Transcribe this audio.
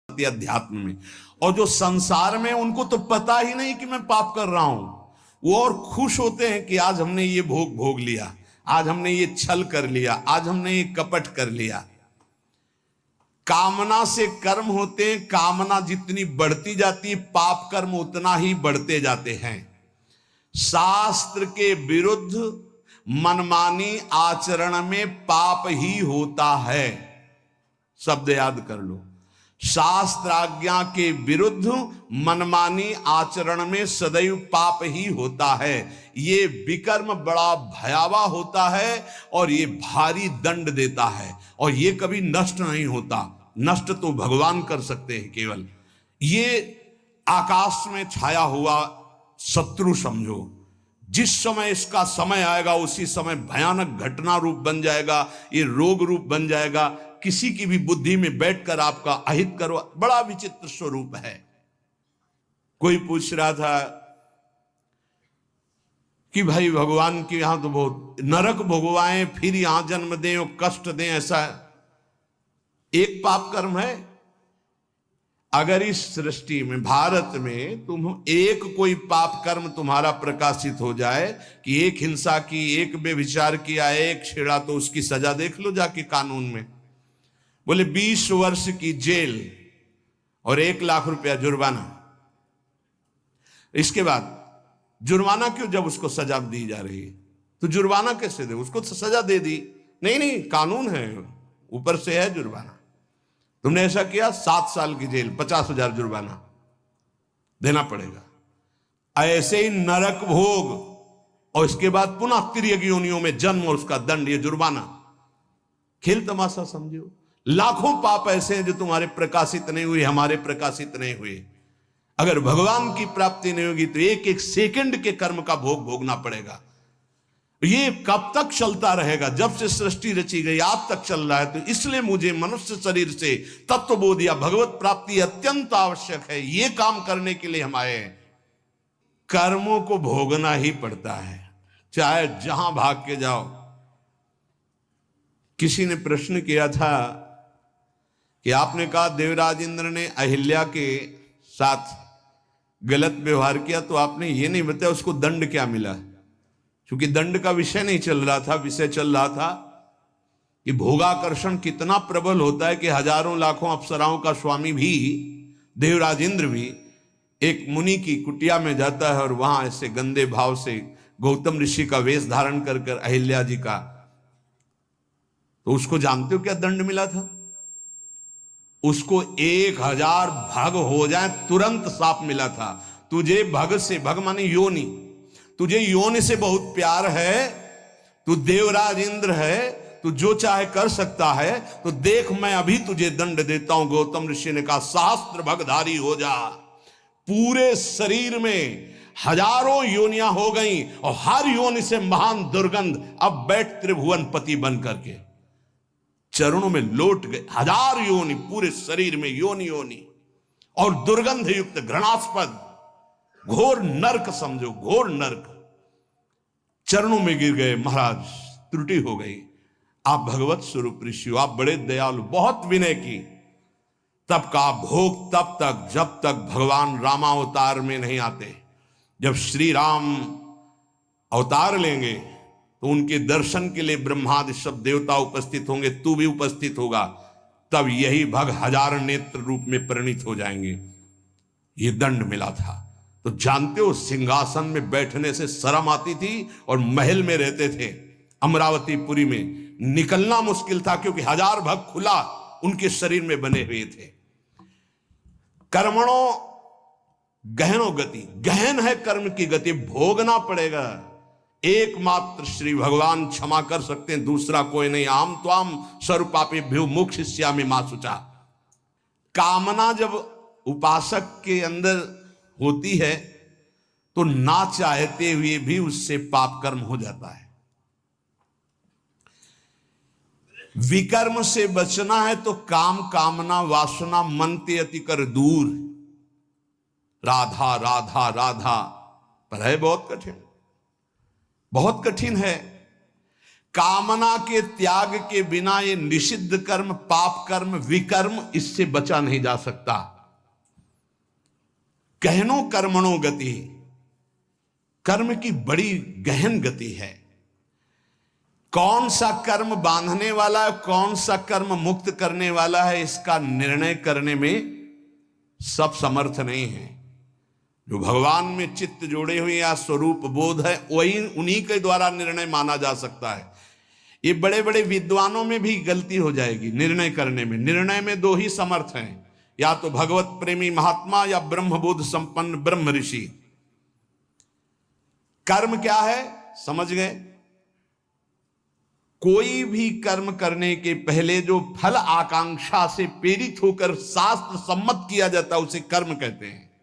अध्यात्म में। और जो संसार में, उनको तो पता ही नहीं कि मैं पाप कर रहा हूं। वो और खुश होते हैं कि आज हमने ये भोग भोग लिया, आज हमने ये छल कर लिया, आज हमने ये कपट कर लिया। कामना से कर्म होते हैं, कामना जितनी बढ़ती जाती है पाप कर्म उतना ही बढ़ते जाते हैं। शास्त्र के विरुद्ध मनमानी आचरण में पाप ही होता है। शब्द याद कर लो, शास्त्र आज्ञा के विरुद्ध मनमानी आचरण में सदैव पाप ही होता है। ये विकर्म बड़ा भयावह होता है और ये भारी दंड देता है, और ये कभी नष्ट नहीं होता। नष्ट तो भगवान कर सकते हैं केवल। ये आकाश में छाया हुआ शत्रु समझो, जिस समय इसका समय आएगा उसी समय भयानक घटना रूप बन जाएगा, ये रोग रूप बन जाएगा। किसी की भी बुद्धि में बैठकर आपका अहित करो, बड़ा विचित्र स्वरूप है। कोई पूछ रहा था कि भाई भगवान के यहां तो बहुत नरक भोगवाएं, फिर यहां जन्म दें और कष्ट दें, ऐसा एक पाप कर्म है? अगर इस सृष्टि में, भारत में तुम एक कोई पाप कर्म तुम्हारा प्रकाशित हो जाए कि एक हिंसा की, एक बेविचार किया, एक छेड़ा, तो उसकी सजा देख लो जाके कानून में। बोले 20 वर्ष की जेल और 1 लाख रुपया जुर्माना। इसके बाद जुर्माना क्यों, जब उसको सजा दी जा रही है तो जुर्माना कैसे दे? उसको तो सजा दे दी। नहीं नहीं, कानून है, ऊपर से है जुर्माना। तुमने ऐसा किया, 7 साल की जेल, 50,000 जुर्माना देना पड़ेगा। ऐसे ही नरक भोग, और इसके बाद पुनः तिर्यक योनियों में जन्म और उसका दंड, ये जुर्माना। खेल तमाशा समझो। लाखों पाप ऐसे हैं जो तुम्हारे प्रकाशित नहीं हुए, हमारे प्रकाशित नहीं हुए। अगर भगवान की प्राप्ति नहीं होगी तो एक एक सेकंड के कर्म का भोग भोगना पड़ेगा। ये कब तक चलता रहेगा? जब से सृष्टि रची गई आज तक चल रहा है। तो इसलिए मुझे मनुष्य शरीर से तत्वबोध या भगवत प्राप्ति अत्यंत आवश्यक है। ये काम करने के लिए हम आए हैं। कर्मों को भोगना ही पड़ता है, चाहे जहां भाग के जाओ। किसी ने प्रश्न किया था कि आपने कहा देवराज इंद्र ने अहिल्या के साथ गलत व्यवहार किया, तो आपने ये नहीं बताया उसको दंड क्या मिला। क्योंकि दंड का विषय नहीं चल रहा था, विषय चल रहा था कि भोगाकर्षण कितना प्रबल होता है कि हजारों लाखों अप्सराओं का स्वामी भी, देवराज इंद्र भी, एक मुनि की कुटिया में जाता है और वहां ऐसे गंदे भाव से गौतम ऋषि का वेश धारण कर कर अहिल्या जी का, तो उसको जानते हो क्या दंड मिला था? उसको 1000 भग हो जाए तुरंत साप मिला था। तुझे भग से, भग माने योनि, तुझे योनि से बहुत प्यार है, तू देवराज इंद्र है, तू जो चाहे कर सकता है, तो देख मैं अभी तुझे दंड देता हूं। गौतम ऋषि ने कहा सहस्त्र भगधारी हो जा। पूरे शरीर में हजारों योनियां हो गई और हर योनि से महान दुर्गंध। अब बैठ त्रिभुवन पति बन करके चरणों में लौट गए। 1000 योनि पूरे शरीर में, योनि योनि, और दुर्गंध युक्त घृणास्पद घोर नरक समझो, घोर नरक। चरणों में गिर गए, महाराज त्रुटि हो गई, आप भगवत स्वरूप ऋषि हो, आप बड़े दयालु, बहुत विनय की। तब का भोग तब तक जब तक भगवान रामावतार में नहीं आते। जब श्री राम अवतार लेंगे तो उनके दर्शन के लिए ब्रह्मादि सब देवता उपस्थित होंगे, तू भी उपस्थित होगा। तब यही भग 1000 नेत्र रूप में परिणित हो जाएंगे। ये दंड मिला था। तो जानते हो सिंहासन में बैठने से शर्म आती थी और महल में रहते थे अमरावतीपुरी में, निकलना मुश्किल था क्योंकि 1000 भग खुला उनके शरीर में बने हुए थे। कर्मणों गहनो गति, गहन है कर्म की गति, भोगना पड़ेगा। एकमात्र श्री भगवान क्षमा कर सकते हैं, दूसरा कोई नहीं। आम त्वाम सर्वपापेभ्यो मोक्षयिष्यामि मा शुचा। कामना जब उपासक के अंदर होती है तो ना चाहते हुए भी उससे पाप कर्म हो जाता है। विकर्म से बचना है तो काम कामना वासना मन ते अति कर दूर। राधा राधा राधा, पर है बहुत कठिन, बहुत कठिन है। कामना के त्याग के बिना ये निषिद्ध कर्म, पाप कर्म, विकर्म, इससे बचा नहीं जा सकता। गहनो कर्मणो गति, कर्म की बड़ी गहन गति है। कौन सा कर्म बांधने वाला है, कौन सा कर्म मुक्त करने वाला है, इसका निर्णय करने में सब समर्थ नहीं है। जो भगवान में चित्त जोड़े हुए या स्वरूप बोध है, वही उन्हीं के द्वारा निर्णय माना जा सकता है। ये बड़े बड़े विद्वानों में भी गलती हो जाएगी निर्णय करने में। निर्णय में दो ही समर्थ हैं, या तो भगवत प्रेमी महात्मा या ब्रह्मबोध संपन्न ब्रह्म ऋषि। कर्म क्या है समझ गए? कोई भी कर्म करने के पहले जो फल आकांक्षा से प्रेरित होकर शास्त्र सम्मत किया जाता है उसे कर्म कहते हैं।